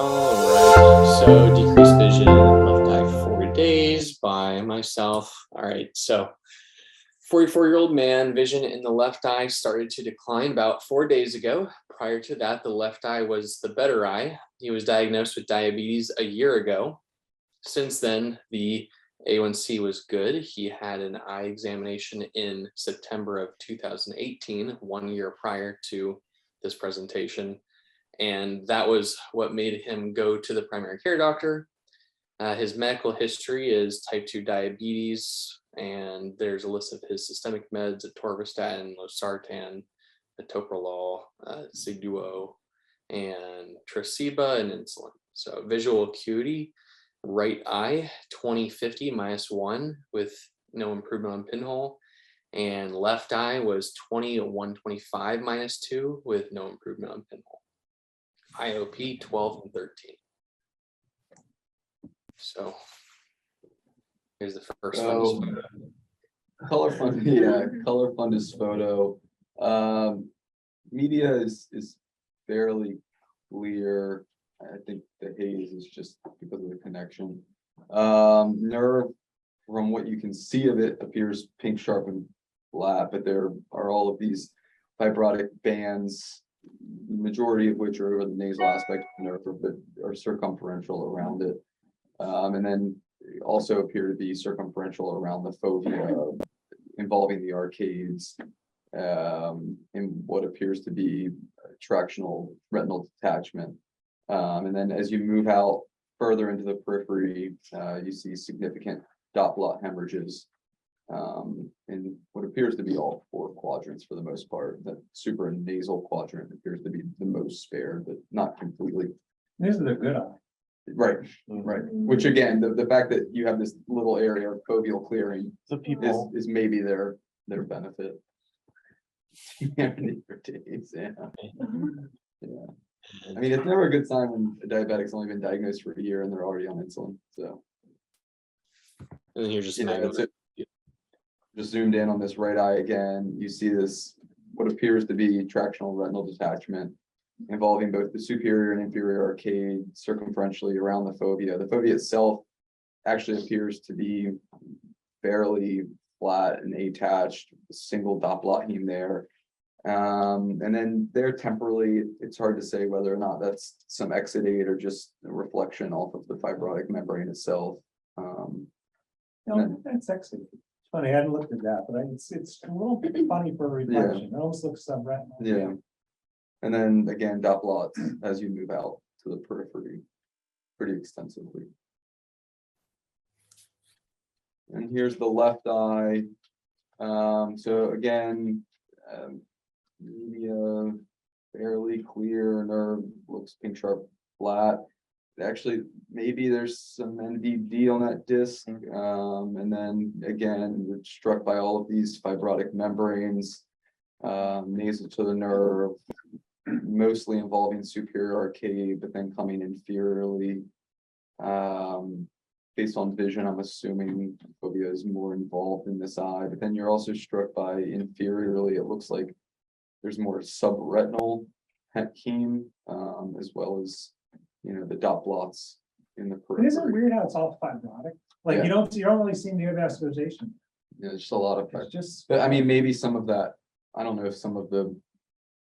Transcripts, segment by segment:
All right, so decreased vision, left eye 4 days by myself. All right, so 44-year-old man, vision in the left eye started to decline about 4 days ago. Prior to that, the left eye was the better eye. He was diagnosed with diabetes a year ago. Since then, the A1C was good. He had an eye examination in September of 2018, 1 year prior to this presentation. And that was what made him go to the primary care doctor. His medical history is type 2 diabetes, and there's a list of his systemic meds: atorvastatin, losartan, metoprolol, Sigduo, and Traceba, and insulin. So visual acuity, right eye 20/50 -1 with no improvement on pinhole, and left eye was 20/125 -2 with no improvement on pinhole. IOP 12 and 13. So here's the first one. Color fund, yeah, color fundus photo. Media is fairly clear. I think the haze is just because of the connection. Nerve, from what you can see of it, appears pink, sharp, and flat, but there are all of these fibrotic bands, majority of which are over the nasal aspect of the nerve, but are circumferential around it. And then also appear to be circumferential around the fovea, involving the arcades, in what appears to be tractional retinal detachment. And then as you move out further into the periphery, you see significant dot blot hemorrhages in what appears to be all four quadrants for the most part. The supranasal quadrant appears to be the most spared, but not completely. This is a good eye. Right, right. Which again, the fact that you have this little area of foveal clearing is maybe their benefit. Yeah. Yeah. I mean, it's never a good sign when a diabetic's only been diagnosed for a year and they're already on insulin. So, And then you're just just zoomed in on this right eye again. You see this, what appears to be tractional retinal detachment, involving both the superior and inferior arcade circumferentially around the fovea. The fovea itself actually appears to be fairly flat and attached, a single dot blot heme there. And then there temporally, it's hard to say whether or not that's some exudate or just a reflection off of the fibrotic membrane itself. No, that's actually it's funny. I hadn't looked at that, but it's a little bit funny for a reflection. It almost looks subretinal. Yeah. And then again, dot blots as you move out to the periphery pretty extensively. And here's the left eye. So again, media fairly clear, nerve looks pink, sharp, flat. Actually, maybe there's some NVD on that disc. And then again, we're struck by all of these fibrotic membranes, nasal to the nerve, mostly involving superior arcade, but then coming inferiorly. Based on vision, I'm assuming fovea is more involved in this eye, but then you're also struck by inferiorly. It looks like there's more subretinal heme, as well as, you know, the dot blots in the periphery. Isn't it weird how it's all fibrotic? Like Yeah. you don't really see neovascularization. Yeah, just a lot of It's just. but I mean, maybe some of that, I don't know if some of the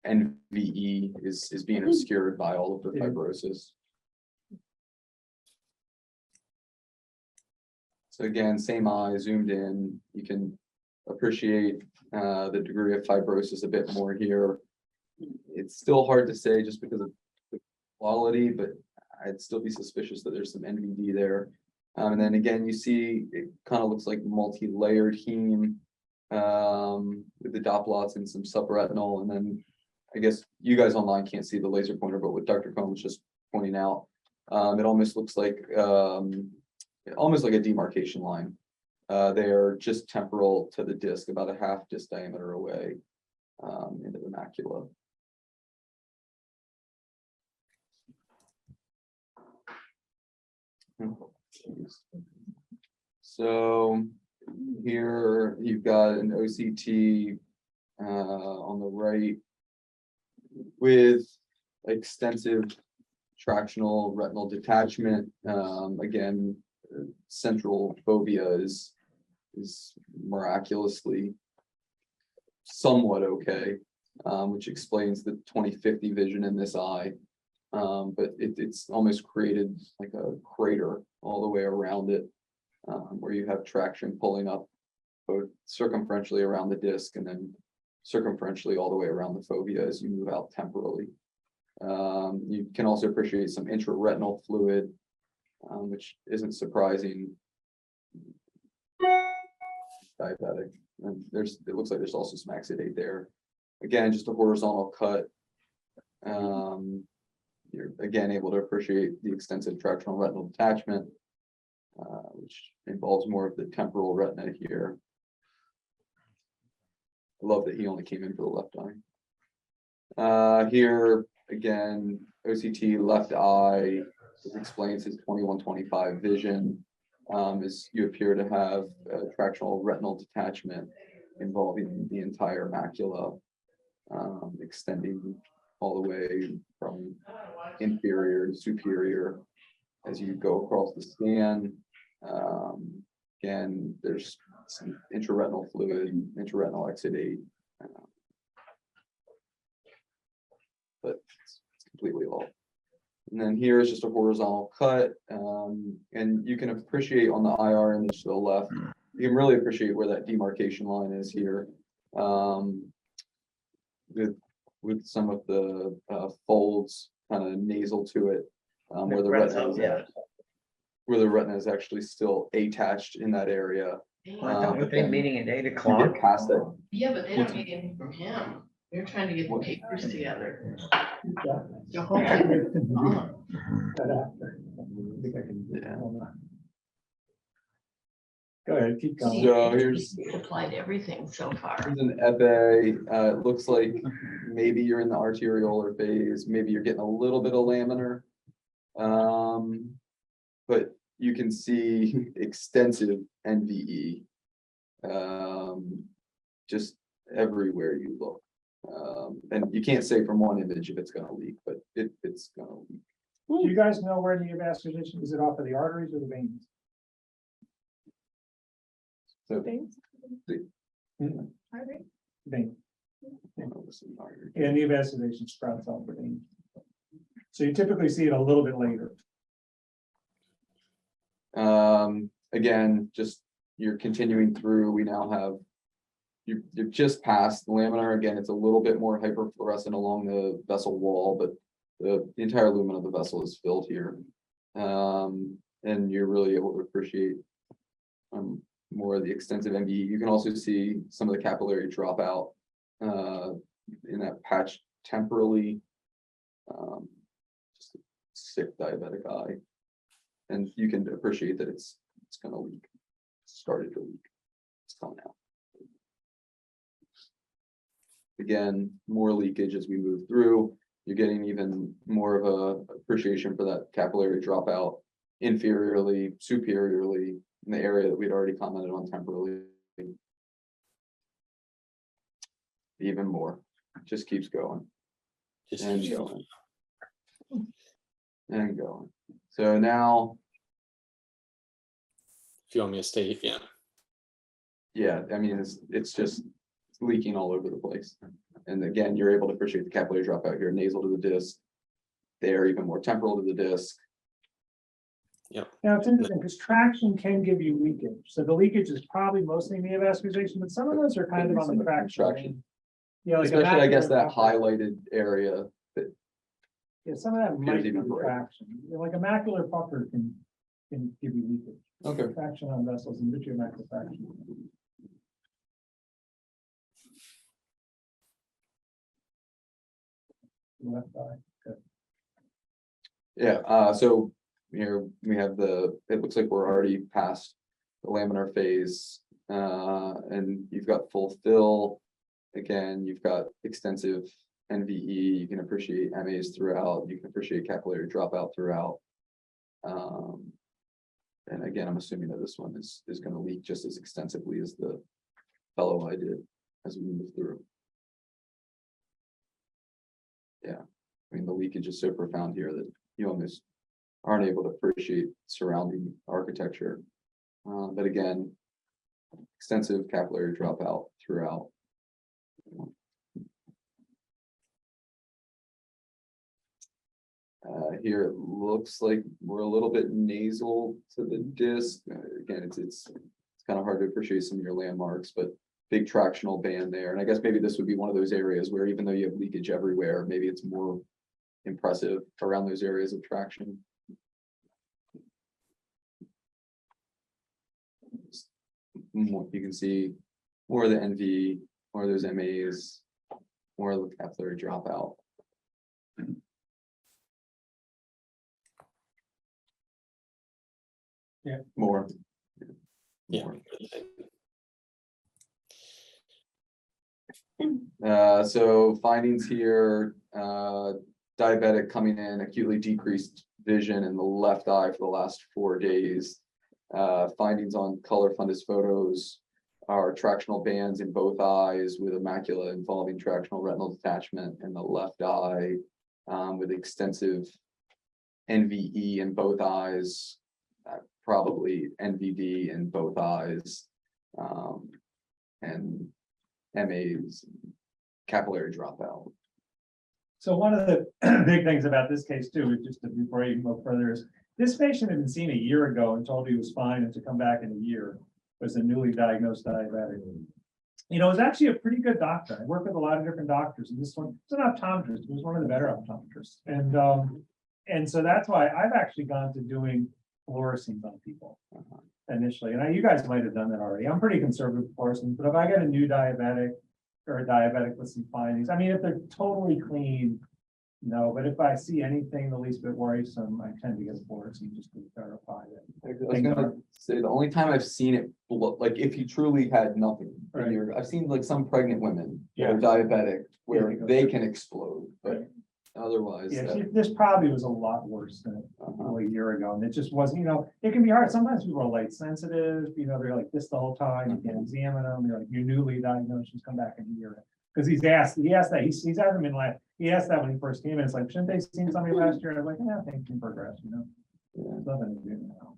NVE is being obscured by all of the fibrosis. So again, same eye, zoomed in, you can appreciate the degree of fibrosis a bit more here. It's still hard to say just because of the quality, but I'd still be suspicious that there's some NVD there. And then again, you see it kind of looks like multi-layered heme with the dot blots and some subretinal. And then I guess you guys online can't see the laser pointer, but what Dr. Cohn was just pointing out, it almost looks like a demarcation line. They're just temporal to the disc, about a half disc diameter away into the macula. So here you've got an OCT on the right with extensive Tractional retinal detachment. Again, central fovea is miraculously somewhat okay, which explains the 20/50 vision in this eye. But it's almost created like a crater all the way around it, where you have traction pulling up both circumferentially around the disc and then circumferentially all the way around the fovea as you move out temporally. You can also appreciate some intraretinal fluid, which isn't surprising. Diabetic, and it looks like there's also some exudate there. Again, just a horizontal cut. You're again able to appreciate the extensive tractional retinal detachment, which involves more of the temporal retina here. I love that he only came in for the left eye. Here again, OCT left eye explains his 21/25 vision, as you appear to have tractional retinal detachment involving the entire macula, extending all the way from inferior to superior as you go across the scan. Again, there's some intraretinal fluid, intraretinal exudate, but it's completely off. And then here is just a horizontal cut, and you can appreciate on the IR image to the left, you can really appreciate where that demarcation line is here, with some of the folds kind of nasal to it, where the retina is actually still attached in that area. Aren't they meeting at 8 You o'clock? get past that. Yeah, but they don't need anything from him. They're trying to get the papers together. The whole thing. I think I can. Yeah. Hold on. Go ahead, keep going. So here's Applied everything so far. Here's an epi. It looks like maybe you're in the arteriolar phase, maybe you're getting a little bit of laminar. But you can see extensive NVE, just everywhere you look. And you can't say from one image if it's gonna leak, but it's gonna leak. Do you guys know where the vascularization, is it off of the arteries or the veins? So Veins? Vein. And yeah, the vascularization sprouts off the vein. So you typically see it a little bit later. again, just you're continuing through, we now have, you're just past the laminar. Again, it's a little bit more hyperfluorescent along the vessel wall, but the entire lumen of the vessel is filled here. And you're really able to appreciate more of the extensive MBE. You can also see some of the capillary dropout in that patch temporally. Just a sick diabetic eye. And you can appreciate that it's gonna leak. It's started to leak. It's coming out. Again, more leakage as we move through. You're getting even more of a appreciation for that capillary dropout inferiorly, superiorly, in the area that we'd already commented on temporally. Even more, just keeps going Just and keeps going. And going. So now, if you want me to stay, yeah. yeah, I mean, it's just leaking all over the place. And again, you're able to appreciate the capillary dropout here, nasal to the disc. They're even more temporal to the disc. Now, it's interesting because traction can give you leakage. So the leakage is probably mostly neovascularization, but some of those are kind of on the traction. Yeah, like Especially, I guess, macular that pucker. highlighted area. Yeah, some of that might be even brighter. traction. Like a macular pucker can give you leakage. Okay. Traction on vessels and vitreomacular fraction. Left eye. Good. Yeah, so here we have it looks like we're already past the laminar phase. And you've got full fill. Again, you've got extensive NVE, you can appreciate MAs throughout, you can appreciate capillary dropout throughout. And again, I'm assuming that this one is gonna leak just as extensively as the fellow I did as we move through. Yeah, I mean, the leakage is so profound here that you almost aren't able to appreciate surrounding architecture. But again, extensive capillary dropout throughout. Here it looks like we're a little bit nasal to the disc. Again, it's kind of hard to appreciate some of your landmarks, but big tractional band there. And I guess maybe this would be one of those areas where even though you have leakage everywhere, maybe it's more impressive around those areas of traction. You can see more of the NV, more of those MAs, more of the capillary dropout. Yeah. More. Yeah. So findings here, diabetic coming in, acutely decreased vision in the left eye for the last 4 days. Findings on color fundus photos are tractional bands in both eyes with a macula involving tractional retinal detachment in the left eye, with extensive NVE in both eyes, probably NVD in both eyes, and MAs, capillary dropout. So one of the big things about this case too, is just before you go further, is this patient had been seen a year ago and told he was fine, and to come back in a year was a newly diagnosed diabetic. You know, it was actually a pretty good doctor. I work with a lot of different doctors, and this one was an optometrist. He was one of the better optometrists, and so that's why I've actually gone to doing fluorescein on people initially. And you guys might have done that already. I'm pretty conservative with fluorescein, but if I get a new diabetic or a diabetic with some findings, I mean, if they're totally clean, no, but if I see anything the least bit worrisome, I tend to get fluorescein just to verify that. I was gonna say the only time I've seen it, like if you truly had nothing, Right. I've seen like some pregnant women that Yeah. are diabetic where Yeah, they can explode, but Right. otherwise. Yeah, this probably was a lot worse than a year ago, and it just wasn't, you know, it can be hard. Sometimes people are light sensitive, you know, they're like this the whole time, you can't examine them, they're like, you're newly diagnosed, just come back in a year. Because he asked that, he's hasn't been like, he asked that when he first came in, it's like, shouldn't they seen somebody last year? And I was like, yeah, things can progress, you know, there's nothing to do now.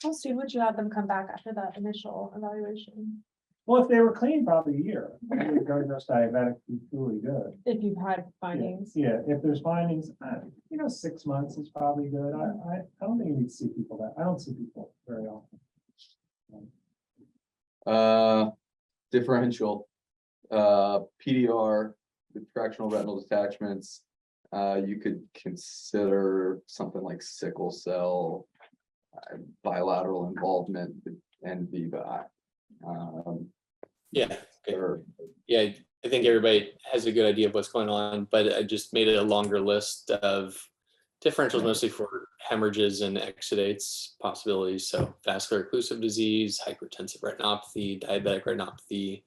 How soon would you have them come back after that initial evaluation? Well, if they were clean, probably a year. Diagnosed diabetic is really good. If you've had findings? Yeah, if there's findings, you know, 6 months is probably good. I don't think you need to see people that, I don't see people very often. Differential, PDR, the tractional retinal detachments. You could consider something like sickle cell, bilateral involvement, and VBI. Yeah. Okay. Or Yeah, I think everybody has a good idea of what's going on, but I just made a longer list of differentials, mostly for hemorrhages and exudates possibilities. So vascular occlusive disease, hypertensive retinopathy, diabetic retinopathy,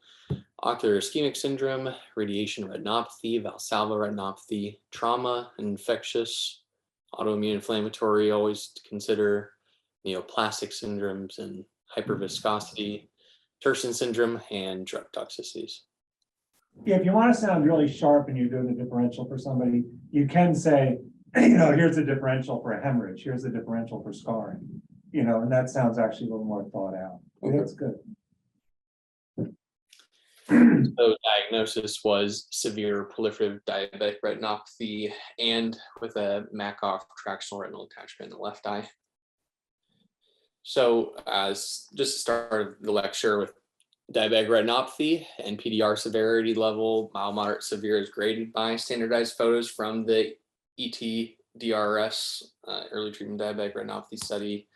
ocular ischemic syndrome, radiation retinopathy, Valsalva retinopathy, trauma, infectious, autoimmune inflammatory, always to consider, neoplastic syndromes and hyperviscosity, Terson syndrome, and drug toxicities. Yeah, if you want to sound really sharp and you're doing a differential for somebody, you can say, you know, here's a differential for a hemorrhage, here's a differential for scarring, you know, and that sounds actually a little more thought out. Okay. That's good. So diagnosis was severe proliferative diabetic retinopathy and with a Makoff tractional retinal detachment in the left eye. So as just to start the lecture with diabetic retinopathy and PDR severity level, mild, moderate, severe is graded by standardized photos from the ETDRS, early treatment diabetic retinopathy study,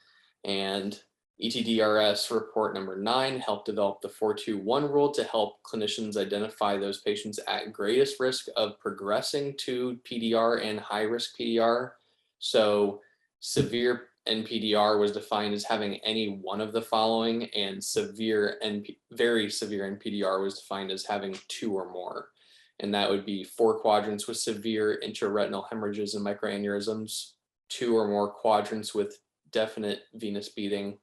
and ETDRS report number 9 helped develop the 4-2-1 rule to help clinicians identify those patients at greatest risk of progressing to PDR and high risk PDR. So severe NPDR was defined as having any one of the following, and very severe NPDR was defined as having 2 or more. And that would be 4 quadrants with severe intraretinal hemorrhages and microaneurysms, 2 or more quadrants with definite venous beating,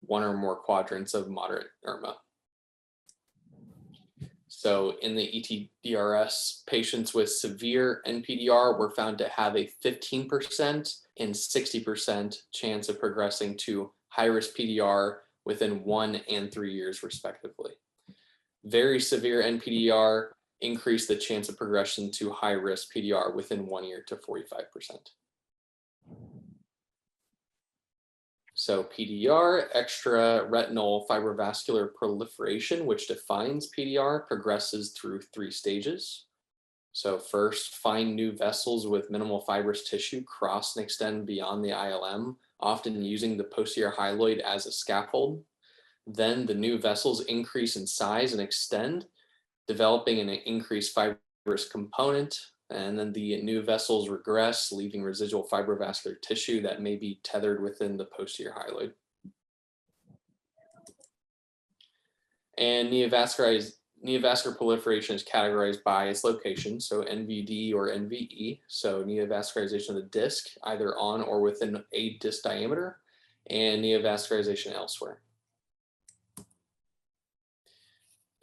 1 or more quadrants of moderate ERMA. So in the ETDRS, patients with severe NPDR were found to have a 15% and 60% chance of progressing to high-risk PDR within 1 and 3 years, respectively. Very severe NPDR increased the chance of progression to high-risk PDR within 1 year to 45%. So PDR, extra retinal fibrovascular proliferation, which defines PDR, progresses through 3 stages. So first, find new vessels with minimal fibrous tissue cross and extend beyond the ILM, often using the posterior hyaloid as a scaffold. Then the new vessels increase in size and extend, developing an increased fibrous component. And then the new vessels regress, leaving residual fibrovascular tissue that may be tethered within the posterior hyaloid. And neovascular proliferation is categorized by its location, so NVD or NVE, so neovascularization of the disc, either on or within a disc diameter, and neovascularization elsewhere.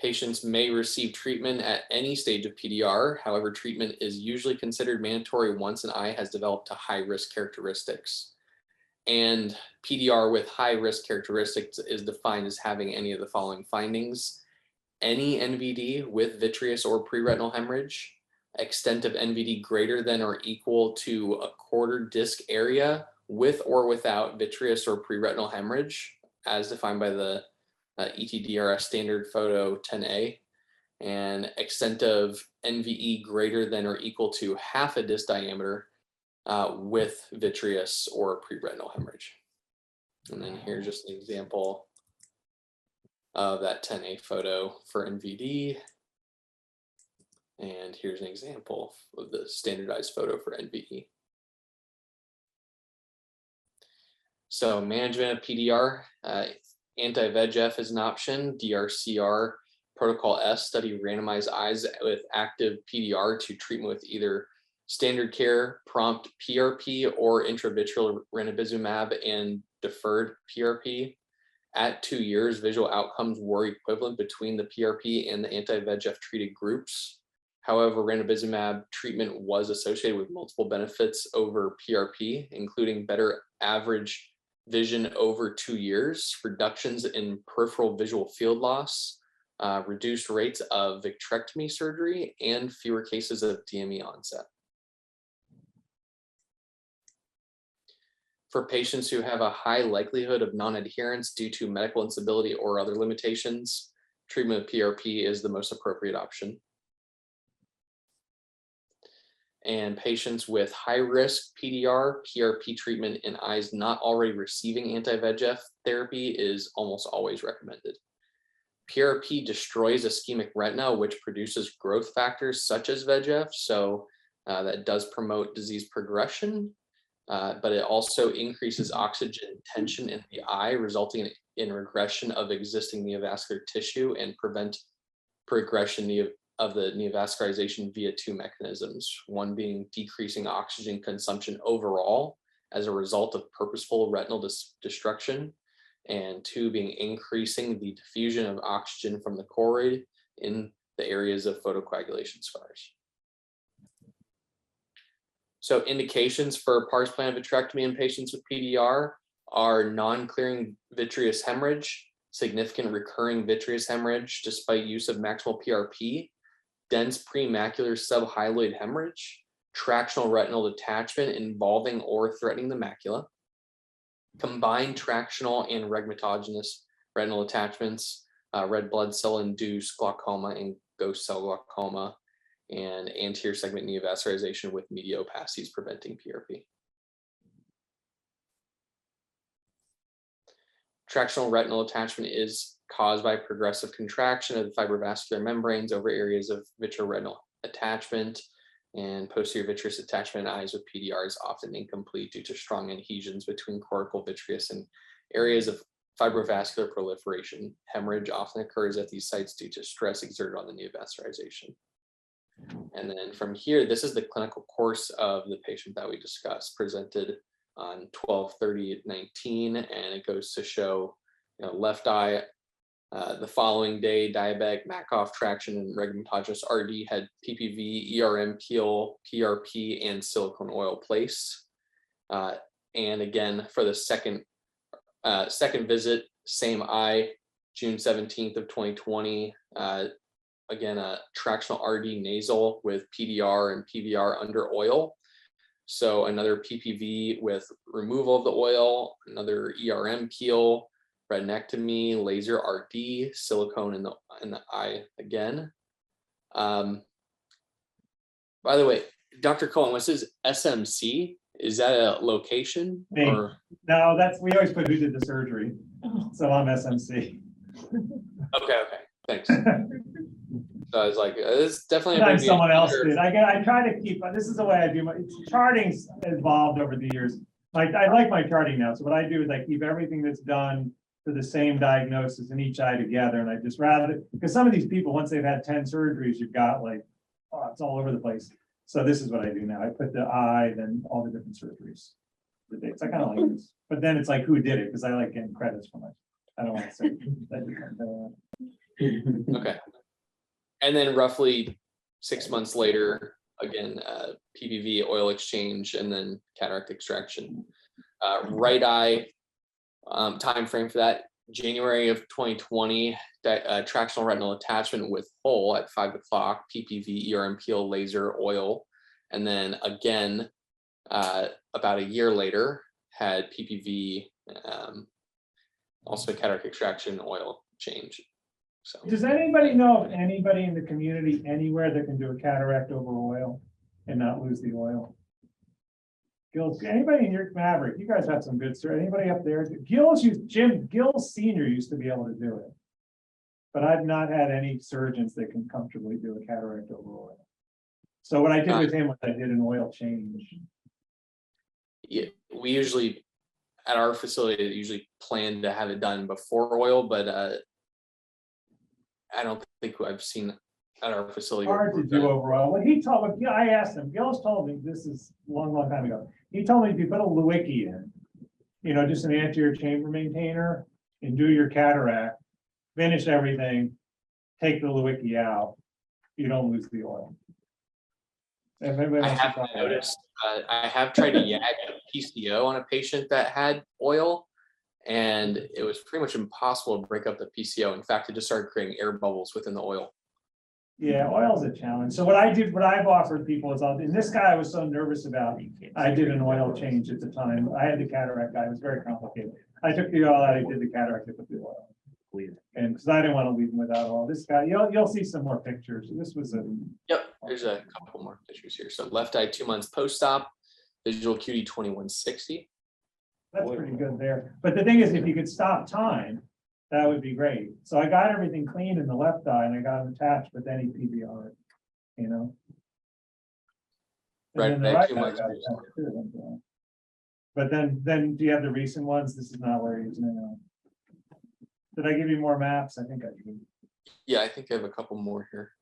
Patients may receive treatment at any stage of PDR. However, treatment is usually considered mandatory once an eye has developed to high-risk characteristics. And PDR with high-risk characteristics is defined as having any of the following findings: any NVD with vitreous or preretinal hemorrhage, extent of NVD greater than or equal to a quarter disc area with or without vitreous or preretinal hemorrhage, as defined by the ETDRS standard photo 10A, and extent of NVE greater than or equal to half a disc diameter with vitreous or preretinal hemorrhage. And then here's just an example of that 10A photo for NVD. And here's an example of the standardized photo for NVE. So management of PDR, anti-VEGF is an option. DRCR Protocol S study randomized eyes with active PDR to treatment with either standard care, prompt PRP, or intravitreal ranibizumab and deferred PRP. At 2 years, visual outcomes were equivalent between the PRP and the anti-VEGF treated groups. However, ranibizumab treatment was associated with multiple benefits over PRP, including better average vision over 2 years, reductions in peripheral visual field loss, reduced rates of vitrectomy surgery, and fewer cases of DME onset. For patients who have a high likelihood of non-adherence due to medical instability or other limitations, treatment with PRP is the most appropriate option. And patients with high-risk PDR, PRP treatment in eyes not already receiving anti-VEGF therapy is almost always recommended. PRP destroys ischemic retina, which produces growth factors such as VEGF, so that does promote disease progression, but it also increases oxygen tension in the eye, resulting in regression of existing neovascular tissue and prevent progression of the neovascularization via 2 mechanisms, one being decreasing oxygen consumption overall as a result of purposeful retinal destruction, and 2 being increasing the diffusion of oxygen from the choroid in the areas of photocoagulation scars. So indications for pars plana vitrectomy in patients with PDR are non-clearing vitreous hemorrhage, significant recurring vitreous hemorrhage despite use of maximal PRP, dense premacular subhyaloid hemorrhage, tractional retinal detachment involving or threatening the macula, combined tractional and rhegmatogenous retinal attachments, red blood cell induced glaucoma and ghost cell glaucoma, and anterior segment neovascularization with media opacities preventing PRP. Tractional retinal attachment is caused by progressive contraction of the fibrovascular membranes over areas of vitreoretinal attachment, and posterior vitreous attachment in eyes with PDR is often incomplete due to strong adhesions between cortical vitreous and areas of fibrovascular proliferation. Hemorrhage often occurs at these sites due to stress exerted on the neovascularization. And then from here, this is the clinical course of the patient that we discussed, presented on 12/30/19, and it goes to show, left eye The following day, diabetic, Makoff, traction, and regumatogenous RD had PPV, ERM peel, PRP, and silicone oil placed. And again, for the second visit, same eye, June 17th of 2020. Again, a tractional RD nasal with PDR and PVR under oil. So another PPV with removal of the oil, another ERM peel, retinectomy, laser RD, silicone in the eye again. By the way, Dr. Cohen, what's his SMC? Is that a location? Me. Or? No, we always put who did the surgery. So I'm SMC. Okay, thanks. So I was like, this definitely Sometimes someone else did. I try to keep, this is the way I do my charting's evolved over the years. I like my charting now. So what I do is I keep everything that's done for the same diagnosis in each eye together. And I just rather, because some of these people, once they've had 10 surgeries, you've got like, oh, it's all over the place. So this is what I do now. I put the eye, then all the different surgeries. The dates. I kind of like this. But then it's like who did it, because I like getting credits from it. I don't want to say that. Okay. And then roughly 6 months later, again, PPV, oil exchange, and then cataract extraction. Right eye, time frame for that, January of 2020, tractional retinal attachment with hole at 5 o'clock, PPV, ERM peel, laser, oil. And then again, about a year later, had PPV, also cataract extraction, oil change. So Does anybody know of anybody in the community anywhere that can do a cataract over oil and not lose the oil? Gills, anybody in your Maverick? You guys have some good story. Anybody up there? Gills Senior used to be able to do it, but I've not had any surgeons that can comfortably do a cataract over oil. So what I did with him was I did an oil change. yeah, we usually at our facility usually plan to have it done before oil, but I don't think I've seen at our facility. Hard to do overall. What he told me, I asked him, Gills told me, this is a long time ago. He told me if you put a Lewicki in, just an anterior chamber maintainer and do your cataract, finish everything, take the Lewicki out, you don't lose the oil. I have noticed, I have tried to YAG a PCO on a patient that had oil, and it was pretty much impossible to break up the PCO. In fact, it just started creating air bubbles within the oil. Yeah, oil's a challenge. So what I've offered people is, and this guy I was so nervous about, I did an oil change at the time. I had the cataract guy, it was very complicated. I took the oil out, I did the cataract, I put the oil. And because I didn't want to leave him without oil. This guy, you'll see some more pictures. This was a. Yep, there's a couple more pictures here. So left eye 2 months post-op, visual acuity 2160. That's pretty good there. But the thing is, if you could stop time, that would be great. So I got everything clean in the left eye and I got him attached, but then he PVR'd, And Right, then the back 2 eye months. got attached too. But then do you have the recent ones? This is not where he is now. Did I give you more maps? I think I did. Yeah, I think I have a couple more here.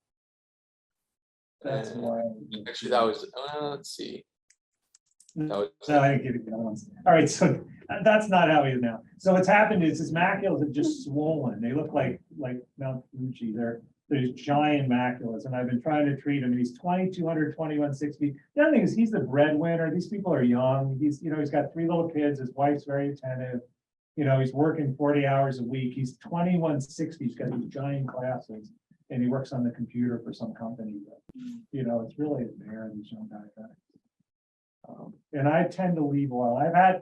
That's why. Actually, that was, let's see. No, I didn't give you the other ones. All right, so that's not how he is now. So what's happened is his maculas have just swollen. They look like Mount Fuji. They're these giant maculas, and I've been trying to treat him. He's 2200, 2160. The other thing is he's the breadwinner. These people are young. He's got 3 little kids. His wife's very attentive. He's working 40 hours a week. He's 2160. He's got these giant glasses, and he works on the computer for some company. But, it's really a bear, these young diabetics. And I tend to leave oil. I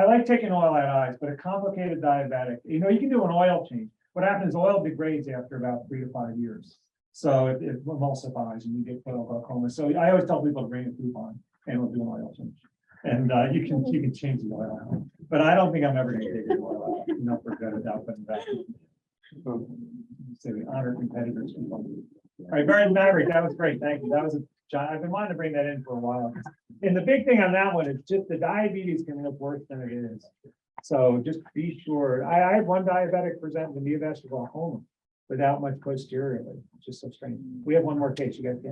like taking oil out of eyes, but a complicated diabetic, you can do an oil change. What happens is oil degrades after about 3 to 5 years. So it emulsifies and you get glaucoma. So I always tell people to bring a coupon and we'll do an oil change. And you can change the oil out. But I don't think I'm ever going to take the oil out, for good without putting back. So we honor competitors. All right, Barry Maverick, that was great. Thank you. That was I've been wanting to bring that in for a while. And the big thing on that one is just the diabetes can look worse than it is. So just be sure. I had one diabetic present with neovascular glaucoma without much posteriorly. It's just so strange. We have one more case. You guys can.